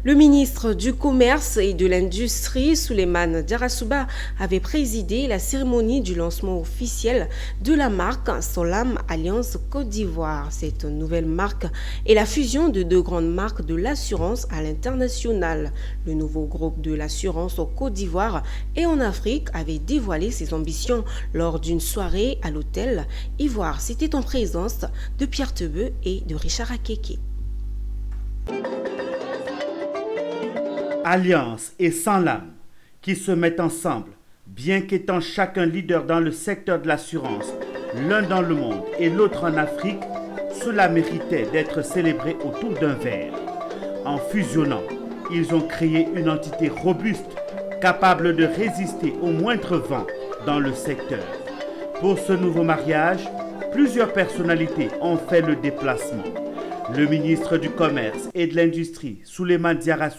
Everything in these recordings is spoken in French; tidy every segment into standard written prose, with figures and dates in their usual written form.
Le ministre du Commerce et de l'Industrie, Souleymane Diarra avait présidé la cérémonie du lancement officiel de la marque Sanlam Alliance Côte d'Ivoire. Cette nouvelle marque est la fusion de deux grandes marques de l'assurance à l'international. Le nouveau groupe de l'assurance en Côte d'Ivoire et en Afrique avait dévoilé ses ambitions lors d'une soirée à l'hôtel Ivoire. C'était en présence de Pierre Tebeu et de Richard Akeke. Alliance et Sanlam qui se mettent ensemble, bien qu'étant chacun leader dans le secteur de l'assurance, l'un dans le monde et l'autre en Afrique, cela méritait d'être célébré autour d'un verre. En fusionnant, ils ont créé une entité robuste, capable de résister au moindre vent dans le secteur. Pour ce nouveau mariage, plusieurs personnalités ont fait le déplacement. Le ministre du Commerce et de l'Industrie, Souleymane Diarra,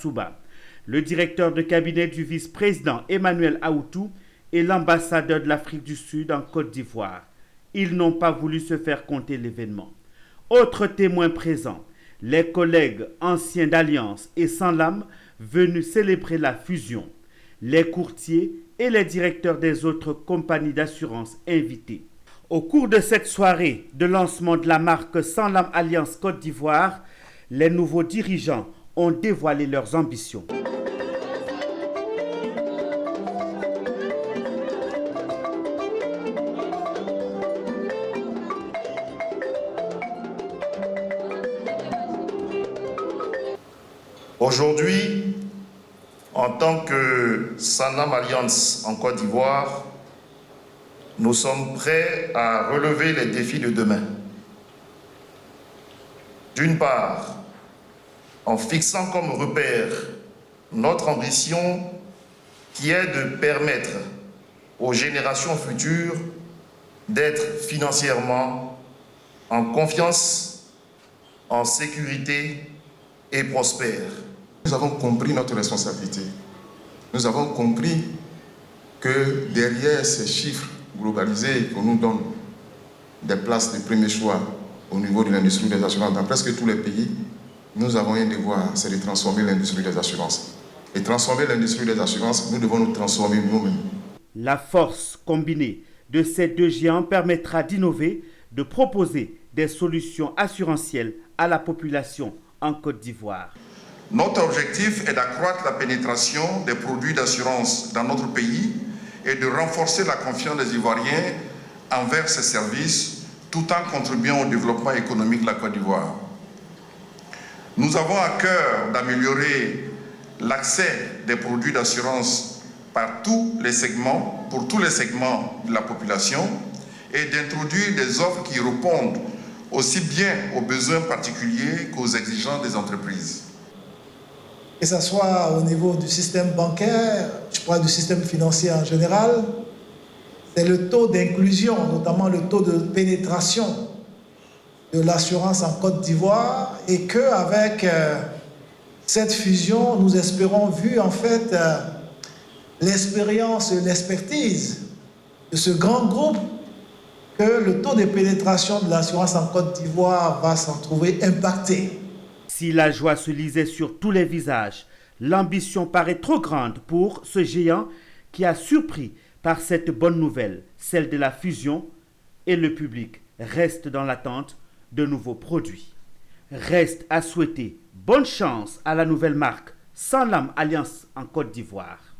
le directeur de cabinet du vice-président Emmanuel Aoutou et l'ambassadeur de l'Afrique du Sud en Côte d'Ivoire. Ils n'ont pas voulu se faire compter l'événement. Autres témoins présents, les collègues anciens d'Alliance et Sanlam venus célébrer la fusion, les courtiers et les directeurs des autres compagnies d'assurance invités. Au cours de cette soirée de lancement de la marque Sanlam Alliance Côte d'Ivoire, les nouveaux dirigeants ont dévoilé leurs ambitions. Aujourd'hui, en tant que Sanlam Alliance en Côte d'Ivoire, nous sommes prêts à relever les défis de demain. D'une part, en fixant comme repère notre ambition qui est de permettre aux générations futures d'être financièrement en confiance, en sécurité et prospères. Nous avons compris notre responsabilité. Nous avons compris que derrière ces chiffres globalisés qu'on nous donne des places de premier choix au niveau de l'industrie des assurances dans presque tous les pays, nous avons un devoir, c'est de transformer l'industrie des assurances. Et transformer l'industrie des assurances, nous devons nous transformer nous-mêmes. La force combinée de ces deux géants permettra d'innover, de proposer des solutions assurantielles à la population en Côte d'Ivoire. Notre objectif est d'accroître la pénétration des produits d'assurance dans notre pays et de renforcer la confiance des Ivoiriens envers ces services tout en contribuant au développement économique de la Côte d'Ivoire. Nous avons à cœur d'améliorer l'accès des produits d'assurance par tous les segments, pour tous les segments de la population et d'introduire des offres qui répondent aussi bien aux besoins particuliers qu'aux exigences des entreprises. Que ce soit au niveau du système bancaire, je parle du système financier en général, c'est le taux d'inclusion, notamment le taux de pénétration de l'assurance en Côte d'Ivoire, et qu'avec cette fusion, nous espérons, vu en fait l'expérience et l'expertise de ce grand groupe, que le taux de pénétration de l'assurance en Côte d'Ivoire va s'en trouver impacté. Si la joie se lisait sur tous les visages, l'ambition paraît trop grande pour ce géant qui a surpris par cette bonne nouvelle, celle de la fusion, et le public reste dans l'attente de nouveaux produits. Reste à souhaiter bonne chance à la nouvelle marque Sanlam Alliance en Côte d'Ivoire.